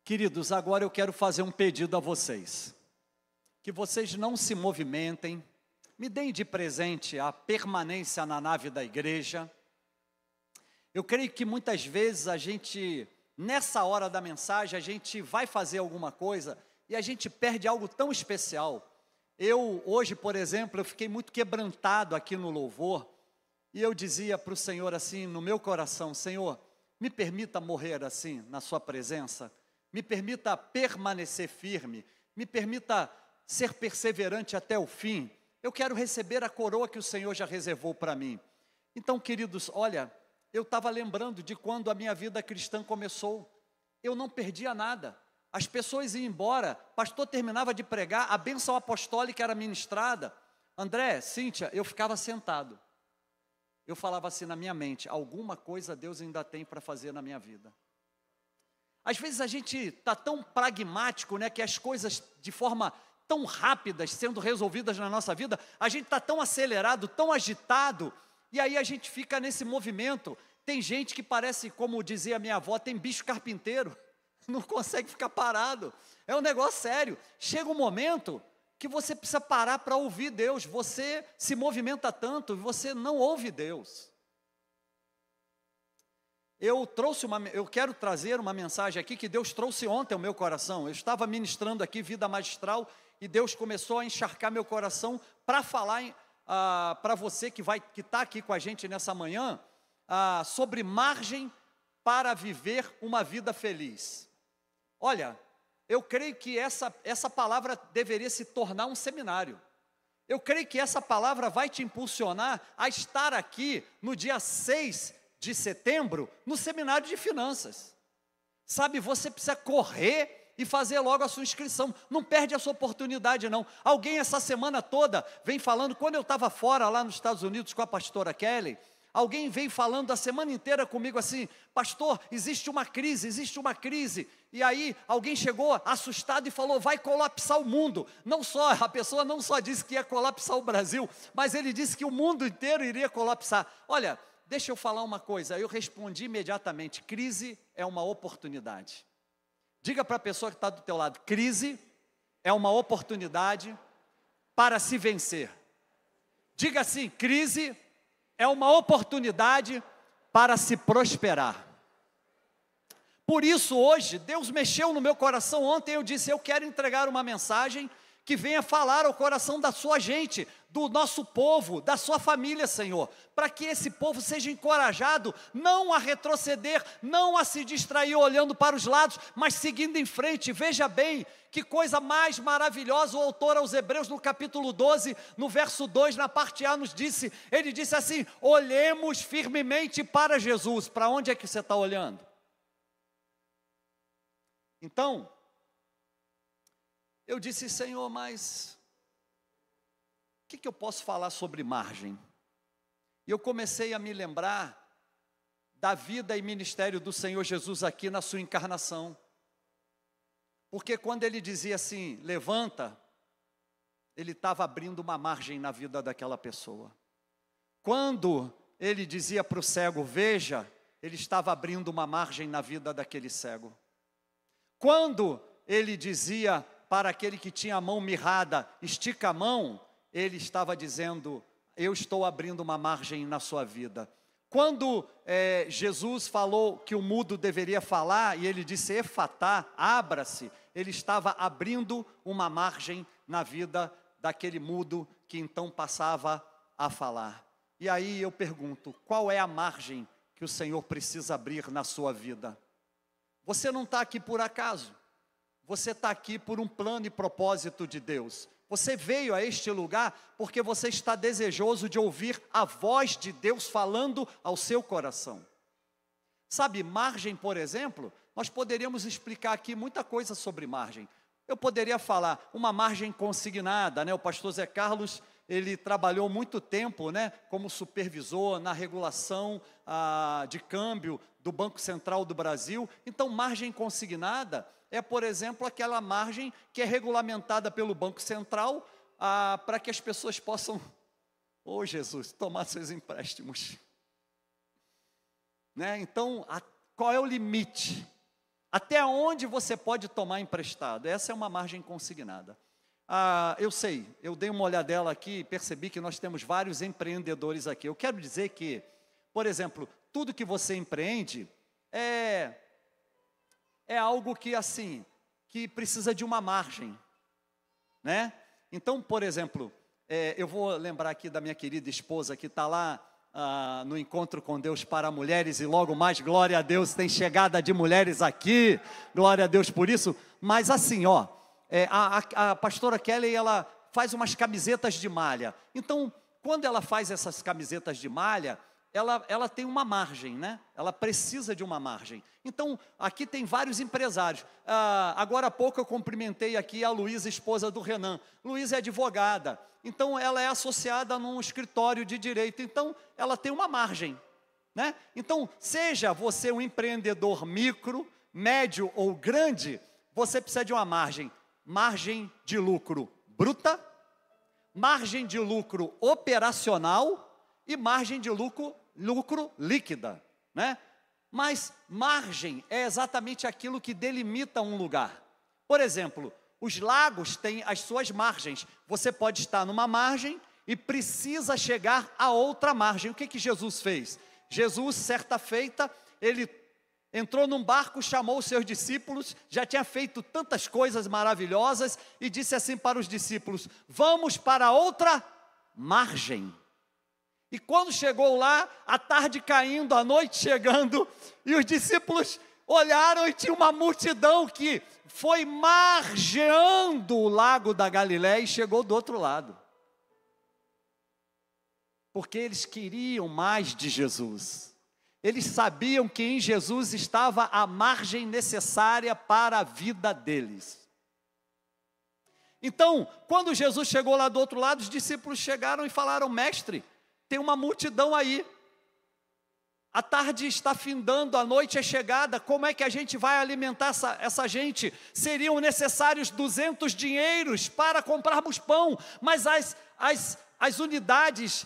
Queridos, agora eu quero fazer um pedido a vocês. Que vocês não se movimentem, me deem de presente a permanência na nave da igreja. Eu creio que muitas vezes a gente, nessa hora da mensagem, a gente vai fazer alguma coisa e a gente perde algo tão especial. Hoje, por exemplo, eu fiquei muito quebrantado aqui no louvor e eu dizia para o Senhor assim, no meu coração: Senhor, me permita morrer assim, na sua presença. Me permita permanecer firme, me permita ser perseverante até o fim. Eu quero receber a coroa que o Senhor já reservou para mim. Então, queridos, olha, eu estava lembrando de quando a minha vida cristã começou. Eu não perdia nada. As pessoas iam embora, o pastor terminava de pregar, a bênção apostólica era ministrada. André, Cíntia, eu ficava sentado. Eu falava assim na minha mente: alguma coisa Deus ainda tem para fazer na minha vida. Às vezes a gente está tão pragmático, né, que as coisas de forma tão rápidas sendo resolvidas na nossa vida, a gente está tão acelerado, tão agitado, e aí a gente fica nesse movimento. Tem gente que parece, como dizia minha avó, tem bicho carpinteiro, não consegue ficar parado, é um negócio sério. Chega um momento que você precisa parar para ouvir Deus, você se movimenta tanto, você não ouve Deus. Eu quero trazer uma mensagem aqui que Deus trouxe ontem ao meu coração. Eu estava ministrando aqui vida magistral e Deus começou a encharcar meu coração para falar para você que está aqui com a gente nessa manhã, sobre margem para viver uma vida feliz. Olha, eu creio que essa palavra deveria se tornar um seminário. Eu creio que essa palavra vai te impulsionar a estar aqui no dia 6 de setembro, no seminário de finanças. Sabe, você precisa correr e fazer logo a sua inscrição. Não perde essa oportunidade, não. Alguém essa semana toda vem falando, quando eu estava fora lá nos Estados Unidos com a pastora Kelly, alguém veio falando a semana inteira comigo assim: pastor, existe uma crise. E aí alguém chegou assustado e falou: vai colapsar o mundo. A pessoa não só disse que ia colapsar o Brasil, mas ele disse que o mundo inteiro iria colapsar. Olha, deixa eu falar uma coisa. Eu respondi imediatamente: crise é uma oportunidade. Diga para a pessoa que está do teu lado: crise é uma oportunidade para se vencer. Diga assim: crise é uma oportunidade para se prosperar. Por isso hoje, Deus mexeu no meu coração. Ontem eu disse: eu quero entregar uma mensagem que venha falar ao coração da sua gente, do nosso povo, da sua família, Senhor, para que esse povo seja encorajado, não a retroceder, não a se distrair olhando para os lados, mas seguindo em frente. Veja bem, que coisa mais maravilhosa. O autor aos Hebreus, no capítulo 12, no verso 2, na parte A, ele disse assim: olhemos firmemente para Jesus. Para onde é que você está olhando? Então, eu disse: Senhor, mas o que eu posso falar sobre margem? E eu comecei a me lembrar da vida e ministério do Senhor Jesus aqui na sua encarnação. Porque quando ele dizia assim: levanta, ele estava abrindo uma margem na vida daquela pessoa. Quando ele dizia para o cego: veja, ele estava abrindo uma margem na vida daquele cego. Quando ele dizia para aquele que tinha a mão mirrada: estica a mão, ele estava dizendo: eu estou abrindo uma margem na sua vida. Quando Jesus falou que o mudo deveria falar, e ele disse: efatá, abra-se, ele estava abrindo uma margem na vida daquele mudo que então passava a falar. E aí eu pergunto: qual é a margem que o Senhor precisa abrir na sua vida? Você não está aqui por acaso. Você está aqui por um plano e propósito de Deus. Você veio a este lugar porque você está desejoso de ouvir a voz de Deus falando ao seu coração. Sabe, margem, por exemplo, nós poderíamos explicar aqui muita coisa sobre margem. Eu poderia falar uma margem consignada, né? O pastor Zé Carlos, ele trabalhou muito tempo, né, como supervisor na regulação de câmbio do Banco Central do Brasil. Então, margem consignada é, por exemplo, aquela margem que é regulamentada pelo Banco Central para que as pessoas possam, Jesus, tomar seus empréstimos. Né? Então, qual é o limite? Até onde você pode tomar emprestado? Essa é uma margem consignada. Eu sei, eu dei uma olhadela aqui e percebi que nós temos vários empreendedores aqui. Eu quero dizer que, por exemplo, tudo que você empreende é algo que, assim, que precisa de uma margem, né? Então, por exemplo, eu vou lembrar aqui da minha querida esposa que está lá no Encontro com Deus para Mulheres, e logo mais, glória a Deus, tem chegada de mulheres aqui, glória a Deus por isso. Mas assim, a pastora Kelly, ela faz umas camisetas de malha. Então, quando ela faz essas camisetas de malha, ela tem uma margem, né? Ela precisa de uma margem. Então, aqui tem vários empresários. Agora há pouco eu cumprimentei aqui a Luísa, esposa do Renan. Luísa é advogada, então ela é associada num escritório de direito. Então, ela tem uma margem, né? Então, seja você um empreendedor micro, médio ou grande, você precisa de uma margem. Margem de lucro bruta, margem de lucro operacional e margem de lucro líquida, né? Mas margem é exatamente aquilo que delimita um lugar. Por exemplo, os lagos têm as suas margens. Você pode estar numa margem e precisa chegar a outra margem. O que Jesus fez? Jesus, certa feita, ele entrou num barco, chamou os seus discípulos, já tinha feito tantas coisas maravilhosas, e disse assim para os discípulos: vamos para outra margem. E quando chegou lá, a tarde caindo, a noite chegando, e os discípulos olharam e tinha uma multidão que foi margeando o lago da Galileia e chegou do outro lado. Porque eles queriam mais de Jesus. Eles sabiam que em Jesus estava a margem necessária para a vida deles. Então, quando Jesus chegou lá do outro lado, os discípulos chegaram e falaram: mestre, tem uma multidão aí, a tarde está findando, a noite é chegada, como é que a gente vai alimentar essa gente? Seriam necessários 200 dinheiros para comprarmos pão, mas as unidades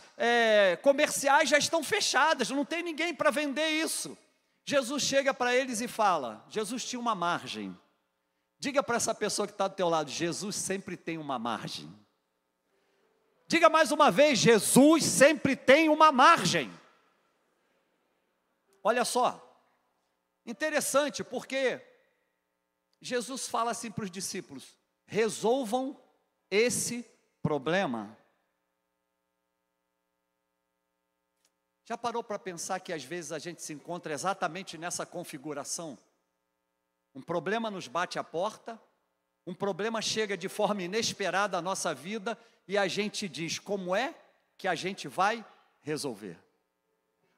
comerciais já estão fechadas, não tem ninguém para vender isso. Jesus chega para eles e fala, Jesus tinha uma margem. Diga para essa pessoa que está do teu lado: Jesus sempre tem uma margem. Diga mais uma vez: Jesus sempre tem uma margem. Olha só, interessante, porque Jesus fala assim para os discípulos: resolvam esse problema. Já parou para pensar que às vezes a gente se encontra exatamente nessa configuração? Um problema nos bate à porta, um problema chega de forma inesperada à nossa vida, e a gente diz: como é que a gente vai resolver?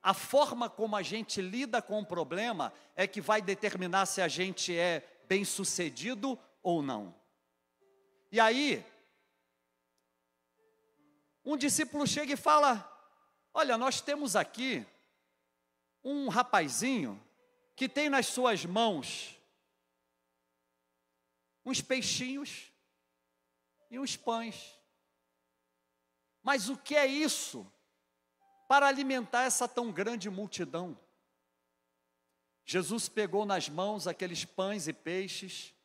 A forma como a gente lida com o problema é que vai determinar se a gente é bem-sucedido ou não. E aí, um discípulo chega e fala: olha, nós temos aqui um rapazinho que tem nas suas mãos uns peixinhos e uns pães. Mas o que é isso para alimentar essa tão grande multidão? Jesus pegou nas mãos aqueles pães e peixes,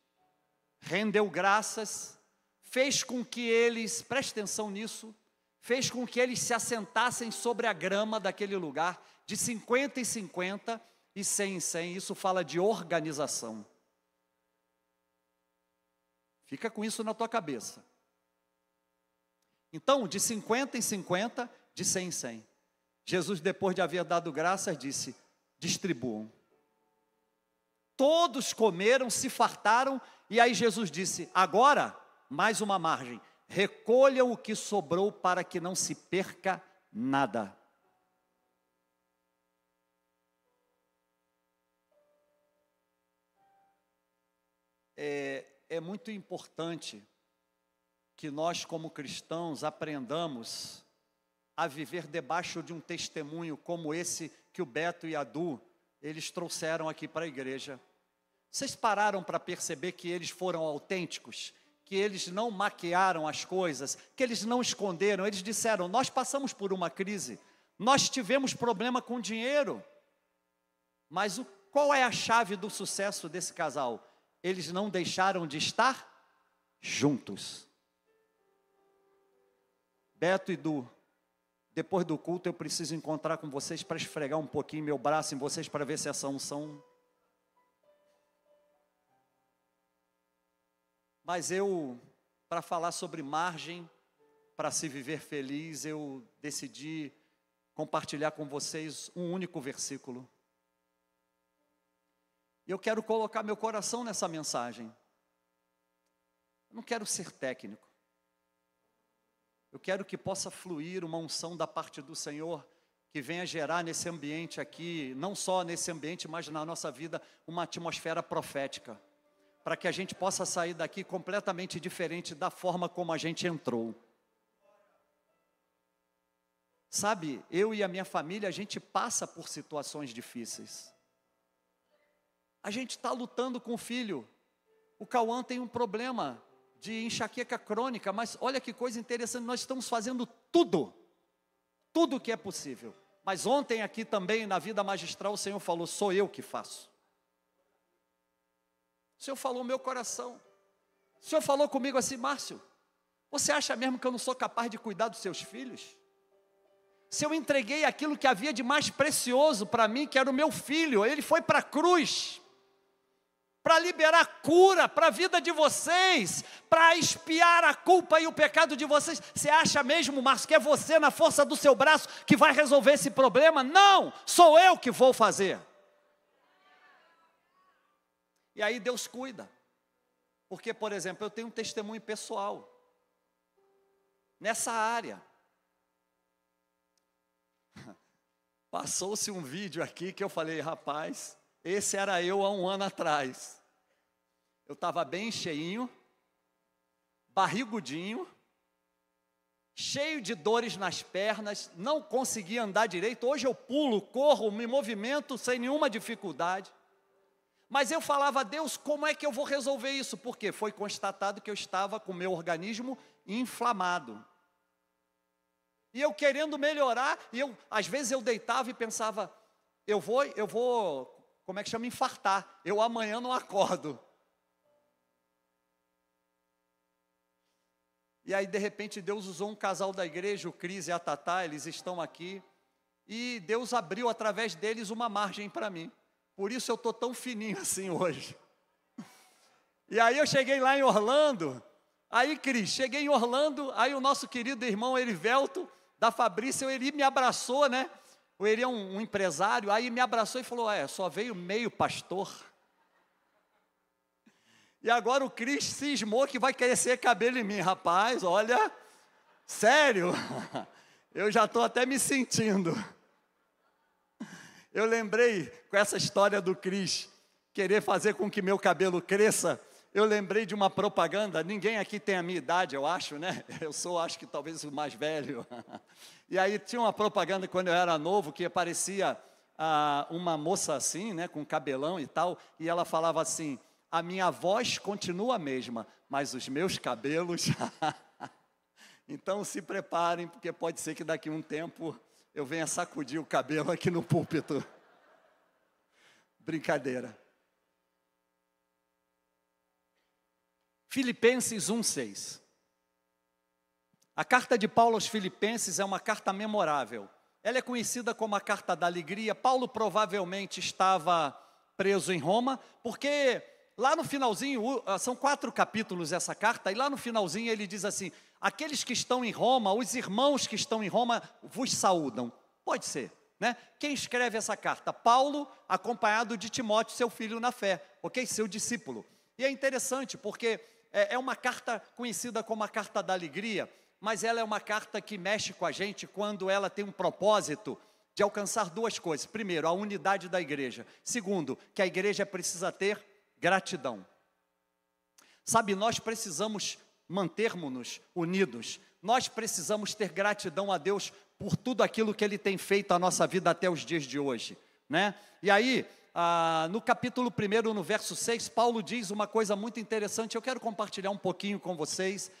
rendeu graças, fez com que eles, preste atenção nisso, fez com que eles se assentassem sobre a grama daquele lugar, de 50 em 50 e 100 em 100, isso fala de organização. Fica com isso na tua cabeça. Então, de 50 em 50, de 100 em 100. Jesus, depois de haver dado graças, disse: distribuam. Todos comeram, se fartaram, e aí Jesus disse: agora, mais uma margem, recolham o que sobrou para que não se perca nada. É muito importante que nós, como cristãos, aprendamos a viver debaixo de um testemunho como esse que o Beto e a Du, eles trouxeram aqui para a igreja. Vocês pararam para perceber que eles foram autênticos? Que eles não maquiaram as coisas, que eles não esconderam. Eles disseram: nós passamos por uma crise, nós tivemos problema com dinheiro, mas Qual é a chave do sucesso desse casal? Eles não deixaram de estar juntos. Beto e Du, depois do culto eu preciso encontrar com vocês para esfregar um pouquinho meu braço em vocês para ver se essa unção... Mas para falar sobre margem, para se viver feliz, eu decidi compartilhar com vocês um único versículo. Eu quero colocar meu coração nessa mensagem. Eu não quero ser técnico. Eu quero que possa fluir uma unção da parte do Senhor, que venha gerar nesse ambiente aqui, não só nesse ambiente, mas na nossa vida, uma atmosfera profética, para que a gente possa sair daqui completamente diferente da forma como a gente entrou. Sabe, eu e a minha família, a gente passa por situações difíceis. A gente está lutando com o filho. O Cauã tem um problema de enxaqueca crônica, mas olha que coisa interessante, nós estamos fazendo tudo que é possível. Mas ontem aqui também, na vida magistral, o Senhor falou, sou eu que faço. O Senhor falou no meu coração. O Senhor falou comigo assim, Márcio, você acha mesmo que eu não sou capaz de cuidar dos seus filhos? Se eu entreguei aquilo que havia de mais precioso para mim, que era o meu filho, ele foi para a cruz, para liberar cura para a vida de vocês, para expiar a culpa e o pecado de vocês. Você acha mesmo, Márcio, que é você na força do seu braço que vai resolver esse problema? Não, sou eu que vou fazer. E aí Deus cuida. Porque, por exemplo, eu tenho um testemunho pessoal nessa área. Passou-se um vídeo aqui que eu falei, rapaz, esse era eu há um ano atrás. Eu estava bem cheinho, barrigudinho, cheio de dores nas pernas, não conseguia andar direito. Hoje eu pulo, corro, me movimento sem nenhuma dificuldade. Mas eu falava, Deus, como é que eu vou resolver isso? Porque foi constatado que eu estava com o meu organismo inflamado. E eu querendo melhorar, e às vezes eu deitava e pensava, eu vou, como é que chama, infartar. Eu amanhã não acordo. E aí de repente Deus usou um casal da igreja, o Cris e a Tatá, eles estão aqui. E Deus abriu através deles uma margem para mim. Por isso eu estou tão fininho assim hoje. E aí eu cheguei lá em Orlando. Aí Cris, cheguei em Orlando, aí o nosso querido irmão Erivelto, da Fabrícia, o Eri me abraçou, né? O Eri é um empresário, aí me abraçou e falou, só veio meio pastor. E agora o Cris cismou que vai crescer cabelo em mim. Rapaz, olha, sério, eu já estou até me sentindo. Eu lembrei, com essa história do Cris, querer fazer com que meu cabelo cresça, eu lembrei de uma propaganda, ninguém aqui tem a minha idade, eu acho, né? Eu sou, acho que talvez o mais velho. E aí tinha uma propaganda quando eu era novo, que aparecia uma moça assim, né, com cabelão e tal, e ela falava assim, a minha voz continua a mesma, mas os meus cabelos... Então se preparem, porque pode ser que daqui a um tempo eu venha sacudir o cabelo aqui no púlpito. Brincadeira. Filipenses 1:6. A carta de Paulo aos Filipenses é uma carta memorável. Ela é conhecida como a carta da alegria. Paulo provavelmente estava preso em Roma, porque lá no finalzinho, são 4 capítulos essa carta, e lá no finalzinho ele diz assim, aqueles que estão em Roma, os irmãos que estão em Roma vos saúdam. Pode ser, né? Quem escreve essa carta? Paulo, acompanhado de Timóteo, seu filho na fé, ok? Seu discípulo. E é interessante porque é uma carta conhecida como a carta da alegria, mas ela é uma carta que mexe com a gente quando ela tem um propósito de alcançar 2 coisas. Primeiro, a unidade da igreja. Segundo, que a igreja precisa ter gratidão. Sabe, nós precisamos mantermos-nos unidos. Nós precisamos ter gratidão a Deus por tudo aquilo que Ele tem feito na nossa vida até os dias de hoje, né? E aí, no capítulo 1, no verso 6, Paulo diz uma coisa muito interessante, eu quero compartilhar um pouquinho com vocês.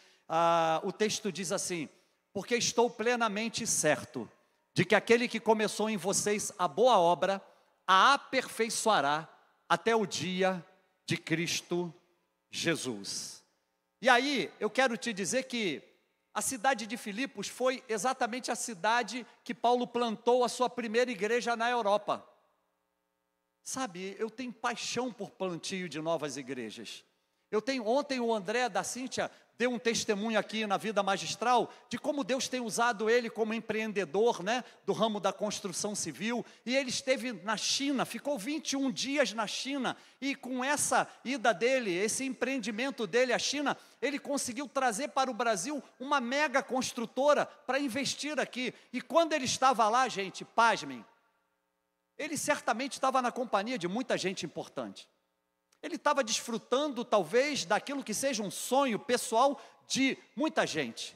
O texto diz assim, porque estou plenamente certo de que aquele que começou em vocês a boa obra, a aperfeiçoará até o dia de Cristo Jesus. E aí, eu quero te dizer que a cidade de Filipos foi exatamente a cidade que Paulo plantou a sua primeira igreja na Europa. Sabe, eu tenho paixão por plantio de novas igrejas. Ontem o André da Cíntia deu um testemunho aqui na Vida Magistral de como Deus tem usado ele como empreendedor, né, do ramo da construção civil. E ele esteve na China, ficou 21 dias na China. E com essa ida dele, esse empreendimento dele à China, ele conseguiu trazer para o Brasil uma mega construtora para investir aqui. E quando ele estava lá, gente, pasmem, ele certamente estava na companhia de muita gente importante. Ele estava desfrutando, talvez, daquilo que seja um sonho pessoal de muita gente.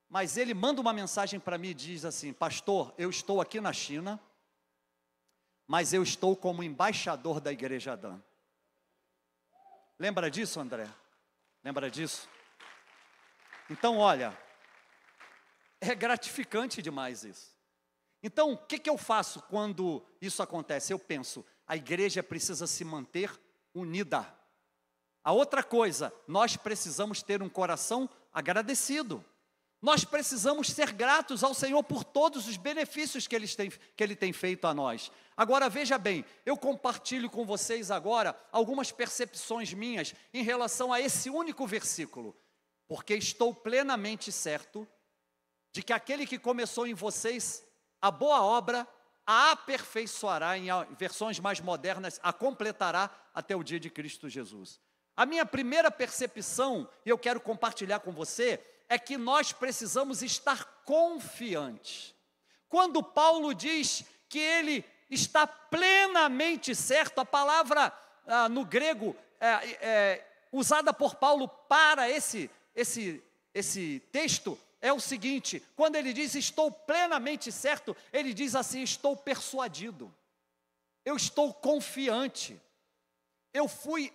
Mas ele manda uma mensagem para mim e diz assim: pastor, eu estou aqui na China, mas eu estou como embaixador da Igreja Adã. Lembra disso, André? Lembra disso? Então, olha, é gratificante demais isso. Então, o que eu faço quando isso acontece? Eu penso, a igreja precisa se manter unida. A outra coisa, nós precisamos ter um coração agradecido. Nós precisamos ser gratos ao Senhor por todos os benefícios que Ele tem feito a nós. Agora, veja bem, eu compartilho com vocês agora algumas percepções minhas em relação a esse único versículo, porque estou plenamente certo de que aquele que começou em vocês a boa obra, a aperfeiçoará, em versões mais modernas, a completará até o dia de Cristo Jesus. A minha primeira percepção, e eu quero compartilhar com você, é que nós precisamos estar confiantes. Quando Paulo diz que ele está plenamente certo, a palavra no grego usada por Paulo para esse texto é o seguinte: quando ele diz estou plenamente certo, ele diz assim: estou persuadido, eu estou confiante, eu fui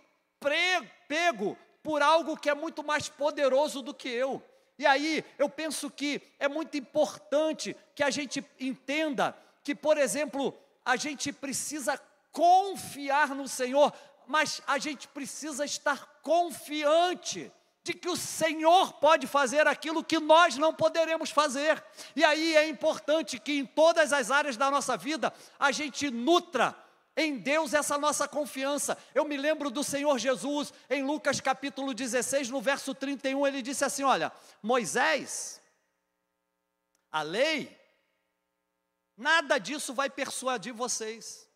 pego por algo que é muito mais poderoso do que eu. E aí eu penso que é muito importante que a gente entenda que, por exemplo, a gente precisa confiar no Senhor, mas a gente precisa estar confiante de que o Senhor pode fazer aquilo que nós não poderemos fazer. E aí é importante que em todas as áreas da nossa vida, a gente nutra em Deus essa nossa confiança. Eu me lembro do Senhor Jesus, em Lucas capítulo 16, no verso 31, ele disse assim: olha, Moisés, a lei, nada disso vai persuadir vocês.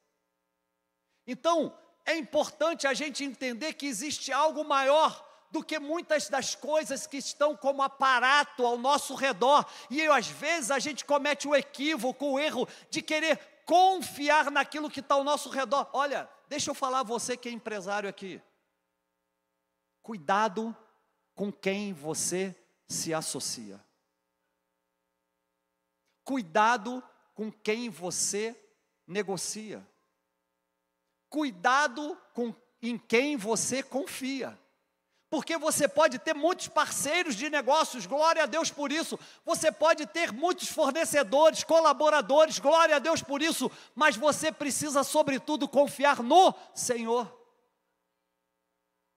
Então, é importante a gente entender que existe algo maior do que muitas das coisas que estão como aparato ao nosso redor. E às vezes a gente comete o equívoco, o erro de querer confiar naquilo que está ao nosso redor. Olha, deixa eu falar a você que é empresário aqui. Cuidado com quem você se associa. Cuidado com quem você negocia. Cuidado em quem você confia. Porque você pode ter muitos parceiros de negócios, glória a Deus por isso. Você pode ter muitos fornecedores, colaboradores, glória a Deus por isso. Mas você precisa, sobretudo, confiar no Senhor.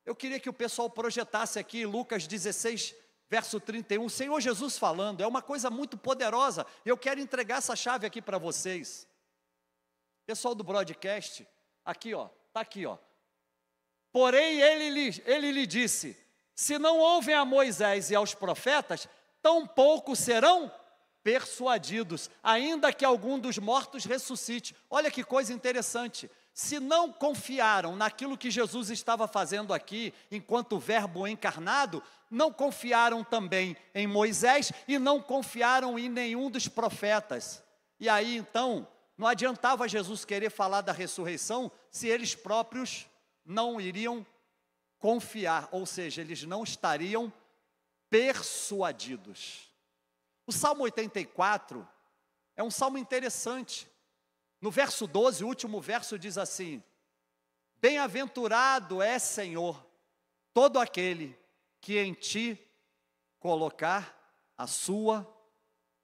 Eu queria que o pessoal projetasse aqui Lucas 16, verso 31. O Senhor Jesus falando, é uma coisa muito poderosa. Eu quero entregar essa chave aqui para vocês. Pessoal do broadcast, aqui ó, está aqui ó. Porém, ele lhe disse: se não ouvem a Moisés e aos profetas, tampouco serão persuadidos, ainda que algum dos mortos ressuscite. Olha que coisa interessante. Se não confiaram naquilo que Jesus estava fazendo aqui, enquanto verbo encarnado, não confiaram também em Moisés e não confiaram em nenhum dos profetas. E aí, então, não adiantava Jesus querer falar da ressurreição se eles próprios não iriam confiar, ou seja, eles não estariam persuadidos. O Salmo 84 é um salmo interessante. No verso 12, o último verso diz assim: bem-aventurado é, Senhor, todo aquele que em ti colocar a sua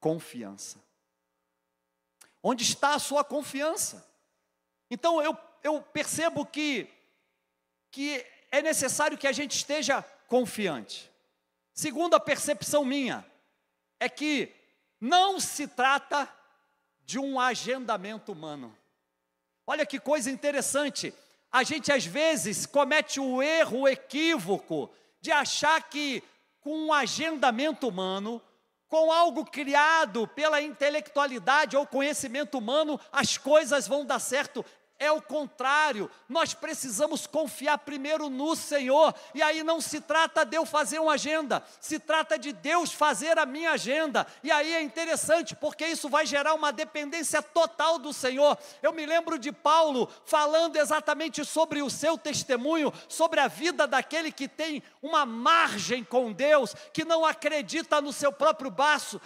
confiança. Onde está a sua confiança? Então eu percebo que é necessário que a gente esteja confiante. Segunda percepção minha, é que não se trata de um agendamento humano. Olha que coisa interessante, a gente às vezes comete o erro, o equívoco, de achar que com um agendamento humano, com algo criado pela intelectualidade ou conhecimento humano, as coisas vão dar certo. É o contrário, nós precisamos confiar primeiro no Senhor, e aí não se trata de eu fazer uma agenda, se trata de Deus fazer a minha agenda, e aí é interessante, porque isso vai gerar uma dependência total do Senhor. Eu me lembro de Paulo falando exatamente sobre o seu testemunho, sobre a vida daquele que tem uma margem com Deus, que não acredita no seu próprio braço,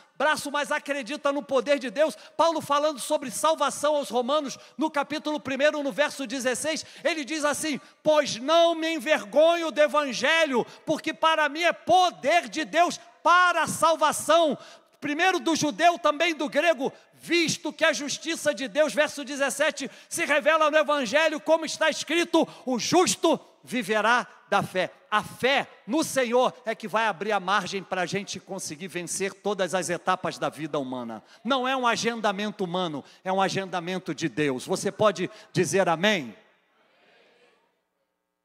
mas acredita no poder de Deus. Paulo falando sobre salvação aos Romanos, no capítulo 1, no verso 16, ele diz assim: pois não me envergonho do Evangelho, porque para mim é poder de Deus para a salvação, primeiro do judeu, também do grego, visto que a justiça de Deus, verso 17, se revela no Evangelho, como está escrito, o justo viverá da fé. A fé no Senhor é que vai abrir a margem para a gente conseguir vencer todas as etapas da vida humana. Não é um agendamento humano, é um agendamento de Deus. Você pode dizer amém?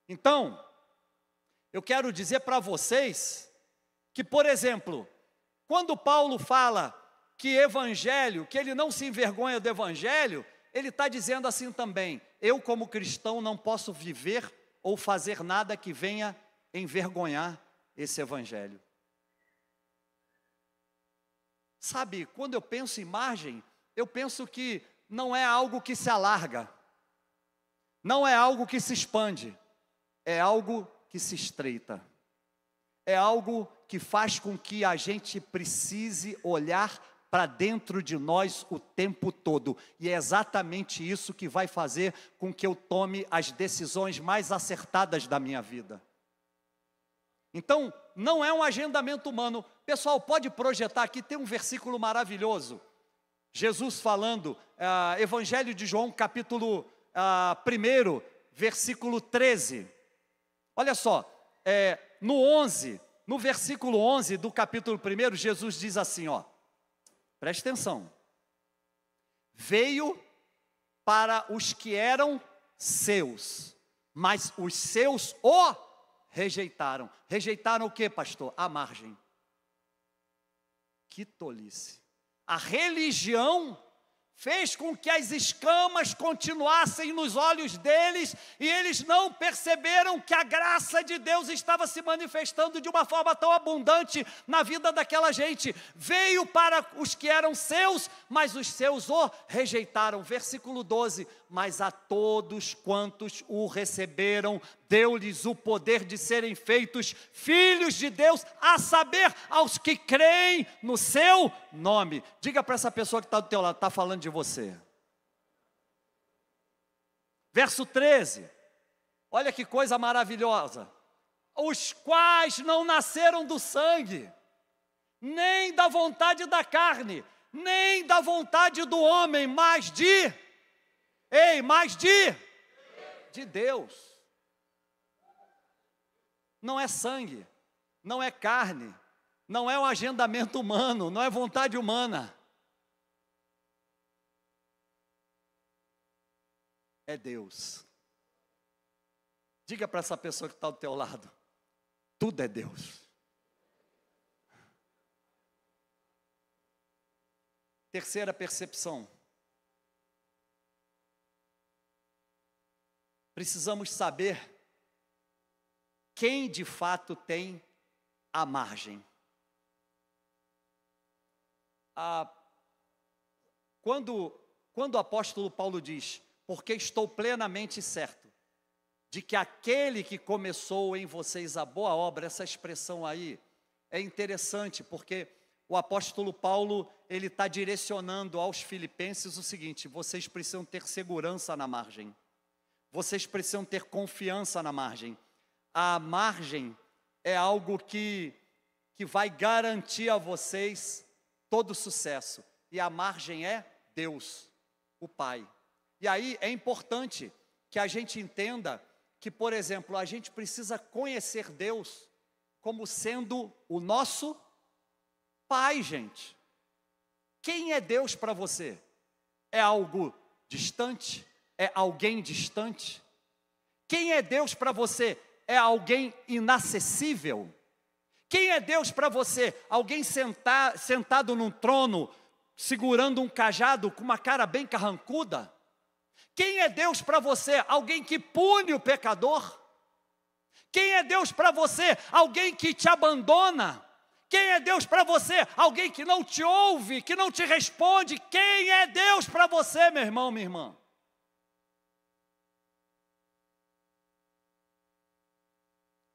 Então, eu quero dizer para vocês que, por exemplo, quando Paulo fala que evangelho, que ele não se envergonha do evangelho, ele está dizendo assim também: eu como cristão não posso viver ou fazer nada que venha envergonhar esse evangelho. Sabe, quando eu penso em margem, eu penso que não é algo que se alarga, não é algo que se expande, é algo que se estreita, é algo que faz com que a gente precise olhar para dentro de nós o tempo todo, e é exatamente isso que vai fazer com que eu tome as decisões mais acertadas da minha vida. Então, não é um agendamento humano. Pessoal, pode projetar aqui, tem um versículo maravilhoso, Jesus falando, Evangelho de João, capítulo 1, versículo 13, olha só, no versículo 11 do capítulo 1, Jesus diz assim, ó, preste atenção: veio para os que eram seus, mas os seus o rejeitaram. Rejeitaram o que, pastor? A margem. Que tolice. A religião fez com que as escamas continuassem nos olhos deles, e eles não perceberam que a graça de Deus estava se manifestando de uma forma tão abundante na vida daquela gente. Veio para os que eram seus, mas os seus o rejeitaram. Versículo 12, mas a todos quantos o receberam, deu-lhes o poder de serem feitos filhos de Deus, a saber, aos que creem no seu nome. Diga para essa pessoa que está do teu lado, está falando de você. Verso 13, olha que coisa maravilhosa: os quais não nasceram do sangue, nem da vontade da carne, nem da vontade do homem, mas de Deus. Não é sangue, não é carne, não é um agendamento humano, não é vontade humana. É Deus. Diga para essa pessoa que está do teu lado: tudo é Deus. Terceira percepção: precisamos saber quem de fato tem a margem. Quando o apóstolo Paulo diz, porque estou plenamente certo de que aquele que começou em vocês a boa obra, essa expressão aí é interessante, porque o apóstolo Paulo, ele está direcionando aos filipenses o seguinte: vocês precisam ter segurança na margem, vocês precisam ter confiança na margem. A margem é algo que vai garantir a vocês todo sucesso, e a margem é Deus, o Pai. E aí é importante que a gente entenda que, por exemplo, a gente precisa conhecer Deus como sendo o nosso Pai, gente. Quem é Deus para você? É algo distante? É alguém distante? Quem é Deus para você? É alguém inacessível? Quem é Deus para você? Alguém sentado num trono, segurando um cajado com uma cara bem carrancuda? Quem é Deus para você? Alguém que pune o pecador? Quem é Deus para você? Alguém que te abandona? Quem é Deus para você? Alguém que não te ouve, que não te responde. Quem é Deus para você, meu irmão, minha irmã?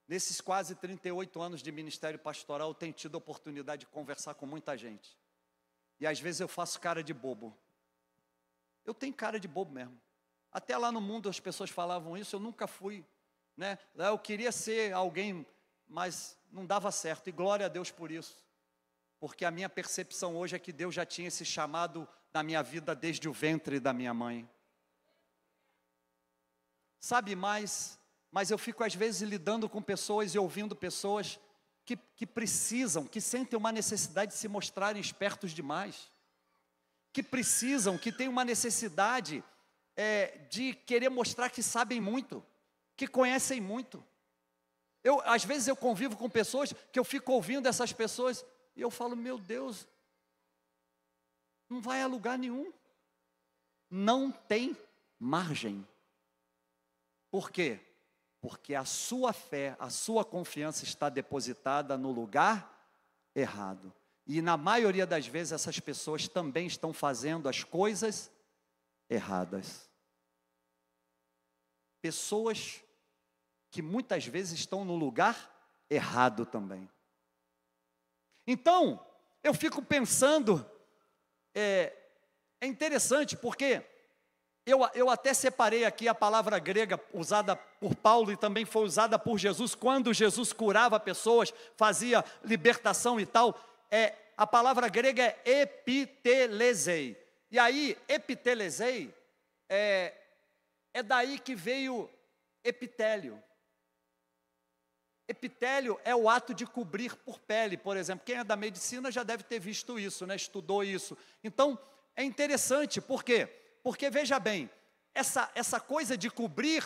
Nesses quase 38 anos de ministério pastoral, eu tenho tido a oportunidade de conversar com muita gente. E às vezes eu faço cara de bobo. Eu tenho cara de bobo mesmo. Até lá no mundo as pessoas falavam isso, eu nunca fui, né? Eu queria ser alguém, mas não dava certo. E glória a Deus por isso. Porque a minha percepção hoje é que Deus já tinha esse chamado na minha vida desde o ventre da minha mãe. Sabe, mas eu fico às vezes lidando com pessoas e ouvindo pessoas que precisam, que sentem uma necessidade de se mostrarem espertos demais, que precisam, que têm uma necessidade de querer mostrar que sabem muito, que conhecem muito. Às vezes eu convivo com pessoas que eu fico ouvindo essas pessoas e eu falo, meu Deus, não vai a lugar nenhum, não tem margem. Por quê? Porque a sua fé, a sua confiança está depositada no lugar errado. E na maioria das vezes essas pessoas também estão fazendo as coisas erradas. Pessoas que muitas vezes estão no lugar errado também. Então, eu fico pensando, é interessante porque eu até separei aqui a palavra grega usada por Paulo e também foi usada por Jesus, quando Jesus curava pessoas, fazia libertação e tal. A palavra grega é epitelesei. E aí, epitelesei, é daí que veio epitélio. Epitélio é o ato de cobrir por pele, por exemplo. Quem é da medicina já deve ter visto isso, né? Estudou isso. Então, é interessante, por quê? Porque, veja bem, essa coisa de cobrir,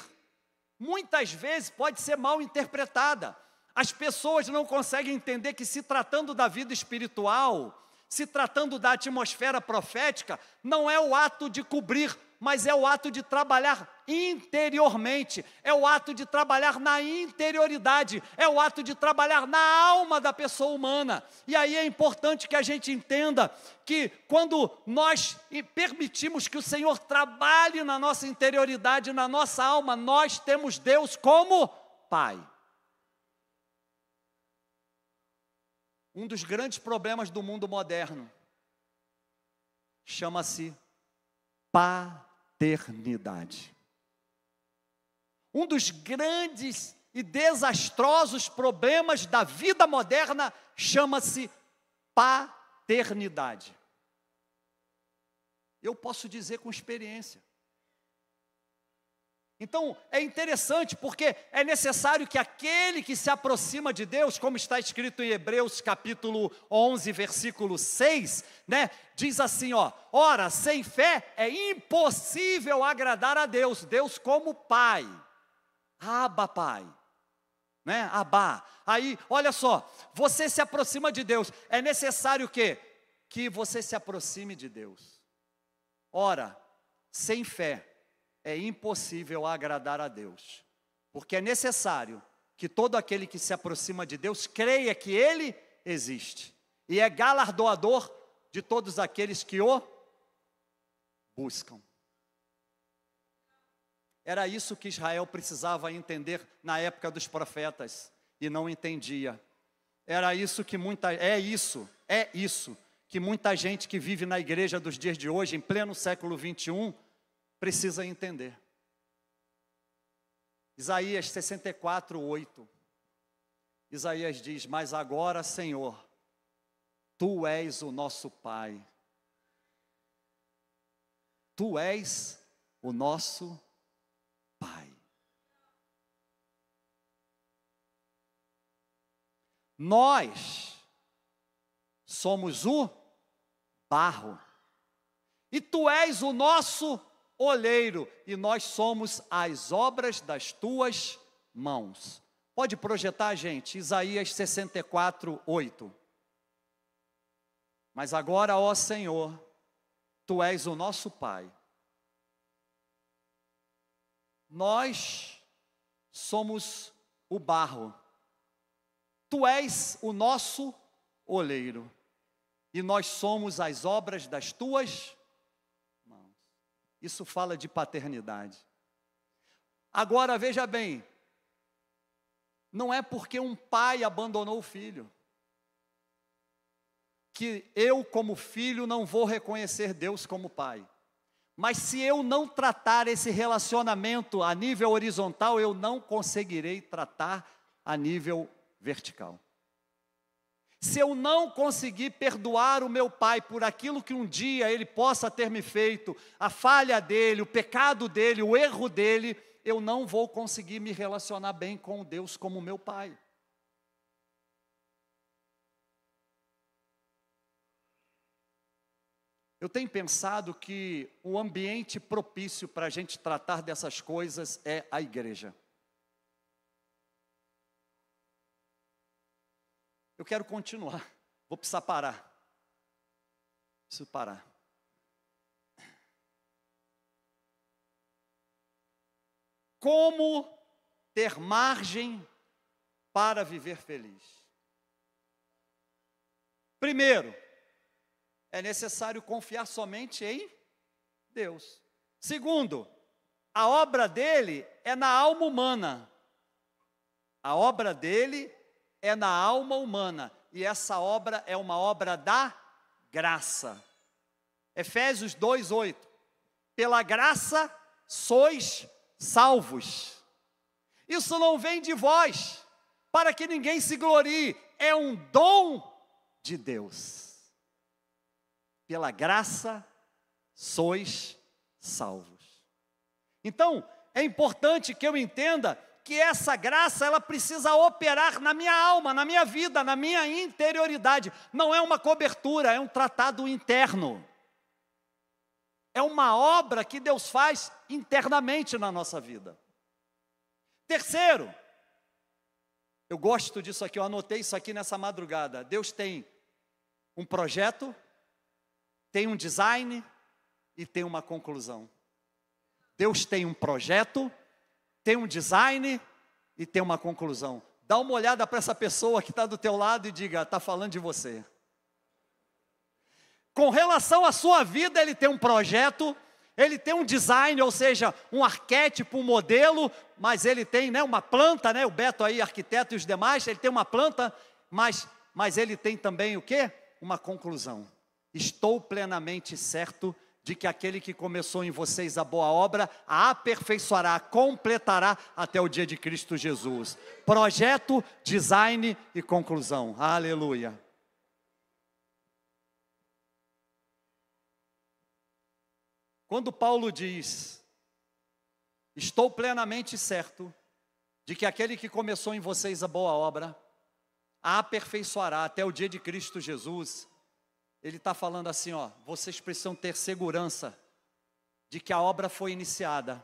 muitas vezes pode ser mal interpretada. As pessoas não conseguem entender que, se tratando da vida espiritual, se tratando da atmosfera profética, não é o ato de cobrir, mas é o ato de trabalhar interiormente, é o ato de trabalhar na interioridade, é o ato de trabalhar na alma da pessoa humana. E aí é importante que a gente entenda que quando nós permitimos que o Senhor trabalhe na nossa interioridade, na nossa alma, nós temos Deus como Pai. Um dos grandes problemas do mundo moderno chama-se paternidade. Um dos grandes e desastrosos problemas da vida moderna chama-se paternidade. Eu posso dizer com experiência. Então, é interessante porque é necessário que aquele que se aproxima de Deus, como está escrito em Hebreus capítulo 11, versículo 6, né? Diz assim, ora, sem fé é impossível agradar a Deus, Deus como Pai, Abba Pai, né? Abba. Aí, olha só, você se aproxima de Deus, é necessário que você se aproxime de Deus. Ora, sem fé é impossível agradar a Deus, porque é necessário que todo aquele que se aproxima de Deus creia que Ele existe, e é galardoador de todos aqueles que o buscam. Era isso que Israel precisava entender na época dos profetas, e não entendia. É isso que muita gente que vive na igreja dos dias de hoje, em pleno século 21, precisa entender. Isaías 64, 8. Isaías diz, mas agora, Senhor, Tu és o nosso Pai. Tu és o nosso Pai. Nós somos o barro, e tu és o nosso oleiro, e nós somos as obras das tuas mãos. Pode projetar, gente, Isaías 64, 8. Mas agora, ó Senhor, tu és o nosso Pai. Nós somos o barro. Tu és o nosso oleiro. E nós somos as obras das tuas mãos. Isso fala de paternidade. Agora, veja bem. Não é porque um pai abandonou o filho que eu, como filho, não vou reconhecer Deus como pai. Mas se eu não tratar esse relacionamento a nível horizontal, eu não conseguirei tratar a nível vertical. Se eu não conseguir perdoar o meu pai por aquilo que um dia ele possa ter me feito, a falha dele, o pecado dele, o erro dele, eu não vou conseguir me relacionar bem com Deus como meu pai. Eu tenho pensado que o ambiente propício para a gente tratar dessas coisas é a igreja. Eu quero continuar, vou precisar parar. Preciso parar. Como ter margem para viver feliz? Primeiro, é necessário confiar somente em Deus. Segundo, a obra dele é na alma humana. A obra dele é na alma humana. E essa obra é uma obra da graça. Efésios 2:8. Pela graça sois salvos. Isso não vem de vós, para que ninguém se glorie, é um dom de Deus. Pela graça sois salvos. Então, é importante que eu entenda que essa graça, ela precisa operar na minha alma, na minha vida, na minha interioridade. Não é uma cobertura, é um tratado interno. É uma obra que Deus faz internamente na nossa vida. Terceiro, eu gosto disso aqui, eu anotei isso aqui nessa madrugada. Deus tem um projeto, tem um design e tem uma conclusão. Deus tem um projeto, tem um design e tem uma conclusão. Dá uma olhada para essa pessoa que está do teu lado e diga, está falando de você. Com relação à sua vida, ele tem um projeto, ele tem um design, ou seja, um arquétipo, um modelo, mas ele tem, né, uma planta, né, o Beto aí, arquiteto e os demais, ele tem uma planta, mas ele tem também o quê? Uma conclusão. Estou plenamente certo de que aquele que começou em vocês a boa obra, a aperfeiçoará, completará até o dia de Cristo Jesus. Projeto, design e conclusão. Aleluia. Quando Paulo diz, estou plenamente certo de que aquele que começou em vocês a boa obra, a aperfeiçoará até o dia de Cristo Jesus, ele está falando assim, ó, vocês precisam ter segurança de que a obra foi iniciada.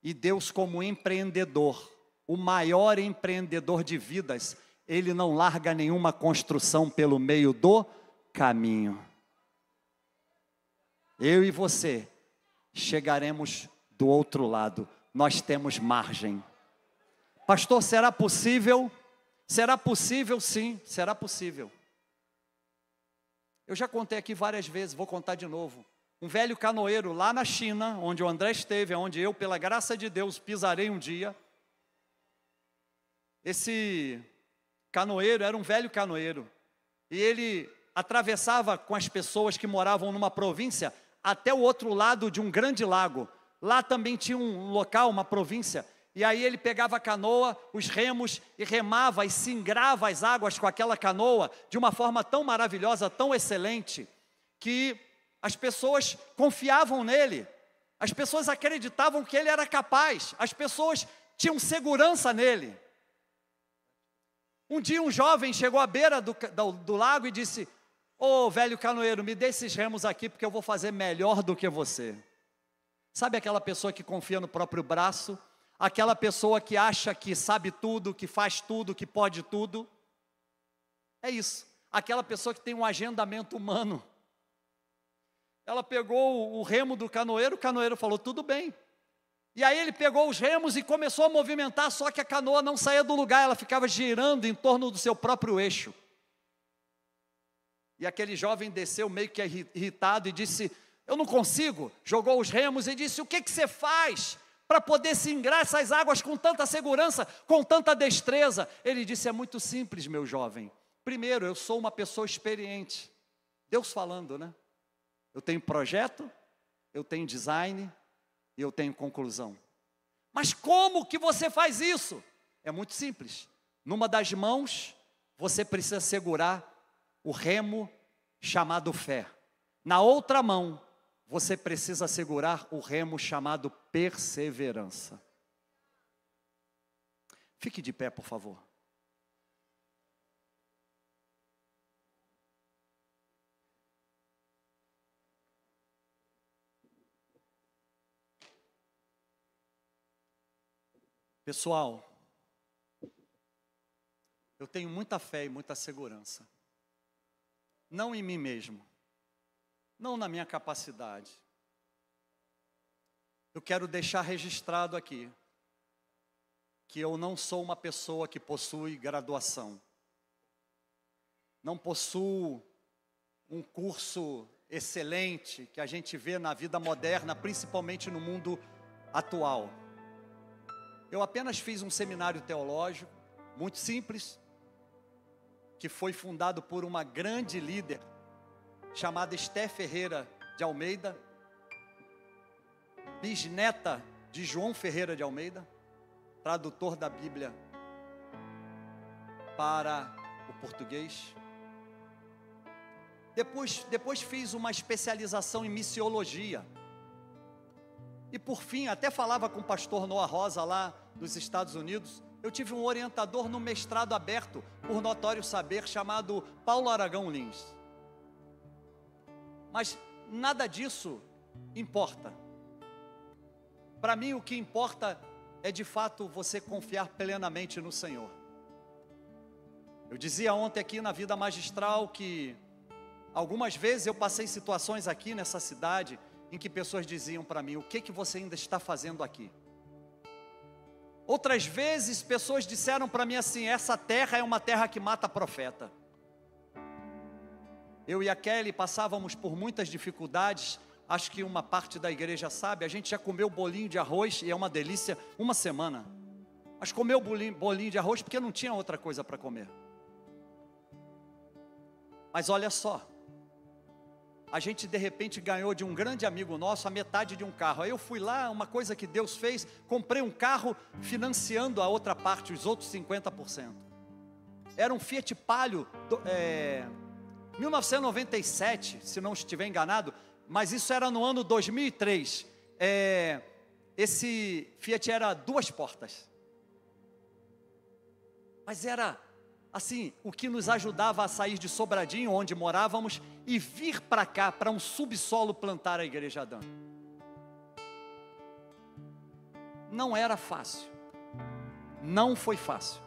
E Deus, como empreendedor, o maior empreendedor de vidas, Ele não larga nenhuma construção pelo meio do caminho. Eu e você chegaremos do outro lado. Nós temos margem. Pastor, será possível? Será possível, sim, será possível. Eu já contei aqui várias vezes, vou contar de novo. Um velho canoeiro lá na China, onde o André esteve, onde eu, pela graça de Deus, pisarei um dia. Esse canoeiro era um velho canoeiro. E ele atravessava com as pessoas que moravam numa província até o outro lado de um grande lago. Lá também tinha um local, uma província. E aí ele pegava a canoa, os remos, e remava e singrava as águas com aquela canoa de uma forma tão maravilhosa, tão excelente, que as pessoas confiavam nele. As pessoas acreditavam que ele era capaz, as pessoas tinham segurança nele. Um dia um jovem chegou à beira do lago e disse: ô velho canoeiro, me dê esses remos aqui porque eu vou fazer melhor do que você. Sabe aquela pessoa que confia no próprio braço? Aquela pessoa que acha que sabe tudo, que faz tudo, que pode tudo? É isso, aquela pessoa que tem um agendamento humano. Ela pegou o remo do canoeiro, o canoeiro falou: tudo bem. E aí ele pegou os remos e começou a movimentar, só que a canoa não saía do lugar, ela ficava girando em torno do seu próprio eixo. E aquele jovem desceu meio que irritado e disse: eu não consigo. Jogou os remos e disse: o que você faz para poder singrar essas águas com tanta segurança, com tanta destreza? Ele disse: é muito simples, meu jovem. Primeiro, eu sou uma pessoa experiente. Deus falando, né? Eu tenho projeto, eu tenho design e eu tenho conclusão. Mas como que você faz isso? É muito simples. Numa das mãos, você precisa segurar o remo chamado fé. Na outra mão, você precisa segurar o remo chamado perseverança. Fique de pé, por favor. Pessoal, eu tenho muita fé e muita segurança. Não em mim mesmo, não na minha capacidade. Eu quero deixar registrado aqui que eu não sou uma pessoa que possui graduação. Não possuo um curso excelente que a gente vê na vida moderna, principalmente no mundo atual. Eu apenas fiz um seminário teológico, muito simples, que foi fundado por uma grande líder, chamada Esté Ferreira de Almeida, bisneta de João Ferreira de Almeida, tradutor da Bíblia para o português. Depois fiz uma especialização em missiologia. E por fim, até falava com o pastor Noah Rosa lá dos Estados Unidos. Eu tive um orientador no mestrado aberto, por notório saber, chamado Paulo Aragão Lins. Mas nada disso importa. Para mim o que importa é de fato você confiar plenamente no Senhor. Eu dizia ontem aqui na Vida Magistral que algumas vezes eu passei situações aqui nessa cidade em que pessoas diziam para mim: o que você ainda está fazendo aqui? Outras vezes pessoas disseram para mim assim: essa terra é uma terra que mata profeta. Eu e a Kelly passávamos por muitas dificuldades, acho que uma parte da igreja sabe, a gente já comeu bolinho de arroz e é uma delícia uma semana. Mas comeu bolinho de arroz porque não tinha outra coisa para comer. Mas olha só, a gente de repente ganhou de um grande amigo nosso a metade de um carro. Aí eu fui lá, uma coisa que Deus fez, comprei um carro financiando a outra parte, os outros 50%. Era um Fiat Palio, 1997, se não estiver enganado, mas isso era no ano 2003. Esse Fiat era 2 portas. Mas era assim, o que nos ajudava a sair de Sobradinho, onde morávamos, e vir para cá, para um subsolo, plantar a Igreja Adão. Não era fácil. Não foi fácil.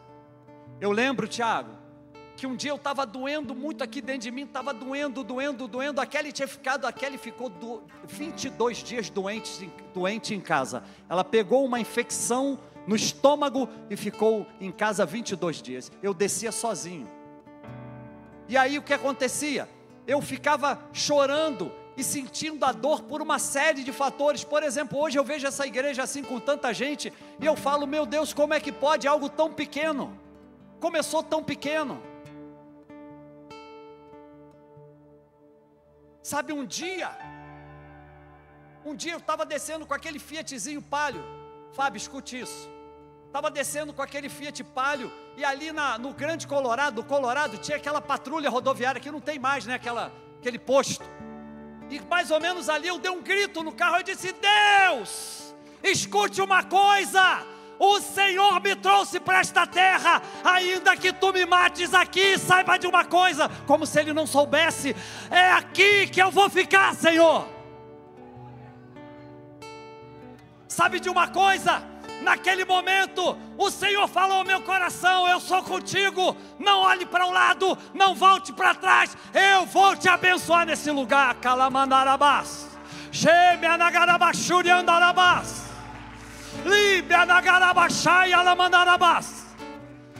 Eu lembro, Tiago, que um dia eu estava doendo muito aqui dentro de mim, estava doendo. A Kelly ficou 22 dias doente em casa. Ela pegou uma infecção no estômago e ficou em casa 22 dias. Eu descia sozinho. E aí o que acontecia? Eu ficava chorando e sentindo a dor por uma série de fatores. Por exemplo, hoje eu vejo essa igreja assim com tanta gente e eu falo: meu Deus, como é que pode algo tão pequeno? Começou tão pequeno. Sabe, um dia eu estava descendo com aquele Fiatzinho Palio. Fábio, escute isso. Estava descendo com aquele Fiat Palio e ali no Grande Colorado, tinha aquela patrulha rodoviária que não tem mais, né? Aquele posto. E mais ou menos ali eu dei um grito no carro, eu disse: Deus, escute uma coisa, o Senhor me trouxe para esta terra, ainda que tu me mates aqui, saiba de uma coisa, como se ele não soubesse, é aqui que eu vou ficar, Senhor. Sabe de uma coisa? Naquele momento, o Senhor falou ao meu coração: eu sou contigo, não olhe para o lado, não volte para trás, eu vou te abençoar nesse lugar. Calamandarabás, Shemeanagarabashuri andarabás, Libianagarabashai alamandarabás.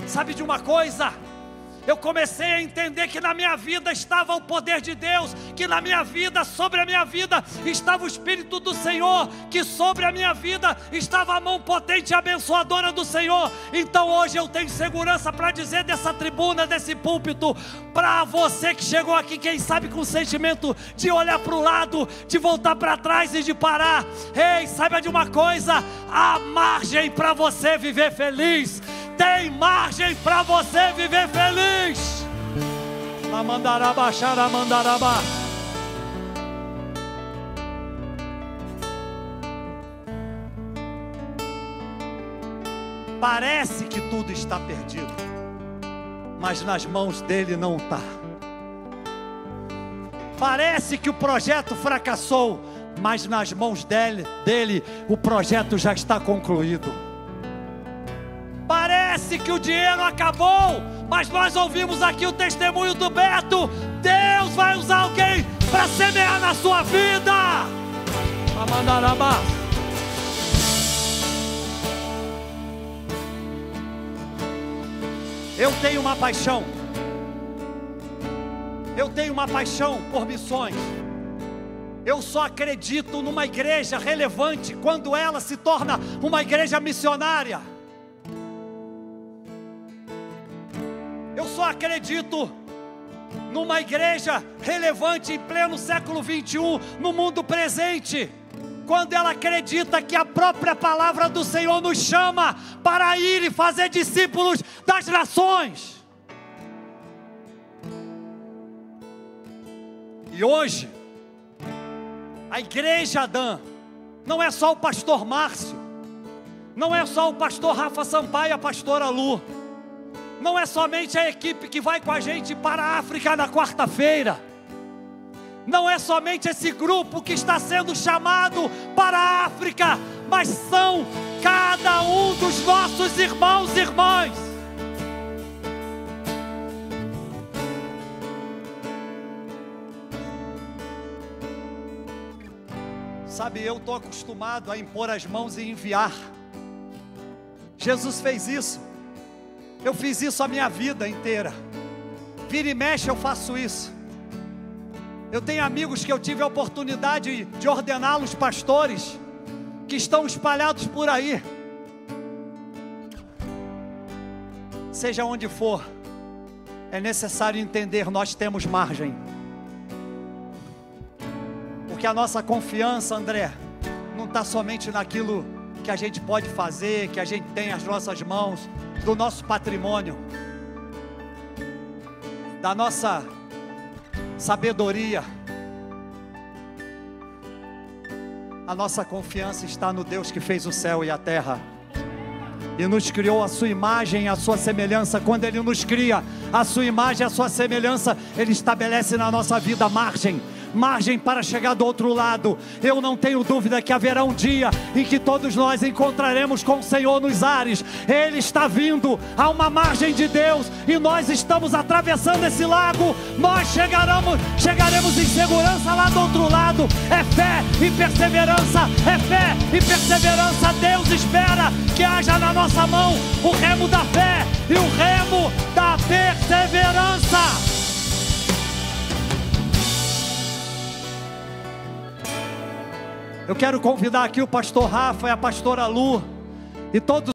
Sabe de uma coisa? Eu comecei a entender que na minha vida estava o poder de Deus, que na minha vida, sobre a minha vida, estava o Espírito do Senhor, que sobre a minha vida estava a mão potente e abençoadora do Senhor. Então hoje eu tenho segurança para dizer dessa tribuna, desse púlpito, para você que chegou aqui, quem sabe com o sentimento de olhar para o lado, de voltar para trás e de parar. Ei, saiba de uma coisa, há margem para você viver feliz. Tem margem para você viver feliz. Amandarabá, xaramandarabá. Parece que tudo está perdido, mas nas mãos dele não está. Parece que o projeto fracassou, mas nas mãos dele o projeto já está concluído. Parece que o dinheiro acabou, mas nós ouvimos aqui o testemunho do Beto. Deus vai usar alguém para semear na sua vida. Amandarabá. Eu tenho uma paixão. Eu tenho uma paixão por missões. Eu só acredito numa igreja relevante quando ela se torna uma igreja missionária. Eu só acredito numa igreja relevante em pleno século 21, no mundo presente, quando ela acredita que a própria palavra do Senhor nos chama para ir e fazer discípulos das nações. E hoje, a igreja Adã não é só o pastor Márcio, não é só o pastor Rafa Sampaio e a pastora Lu, não é somente a equipe que vai com a gente para a África na quarta-feira, não é somente esse grupo que está sendo chamado para a África, mas são cada um dos nossos irmãos e irmãs. Sabe, eu estou acostumado a impor as mãos e enviar. Jesus fez isso. Eu fiz isso a minha vida inteira. Vira e mexe eu faço isso. Eu tenho amigos que eu tive a oportunidade de ordená-los pastores, que estão espalhados por aí. Seja onde for, é necessário entender, nós temos margem. Porque a nossa confiança, André, não está somente naquilo que a gente pode fazer, que a gente tem as nossas mãos, do nosso patrimônio, da nossa sabedoria. A nossa confiança está no Deus que fez o céu e a terra e nos criou a sua imagem e a sua semelhança. Quando Ele nos cria a sua imagem e a sua semelhança, Ele estabelece na nossa vida margem para chegar do outro lado. Eu não tenho dúvida que haverá um dia em que todos nós encontraremos com o Senhor nos ares. Ele está vindo a uma margem de Deus e nós estamos atravessando esse lago. Nós chegaremos em segurança lá do outro lado. É fé e perseverança, é fé e perseverança. Deus espera que haja na nossa mão o remo da fé e o remo da perseverança. Eu quero convidar aqui o pastor Rafa e a pastora Lu e todos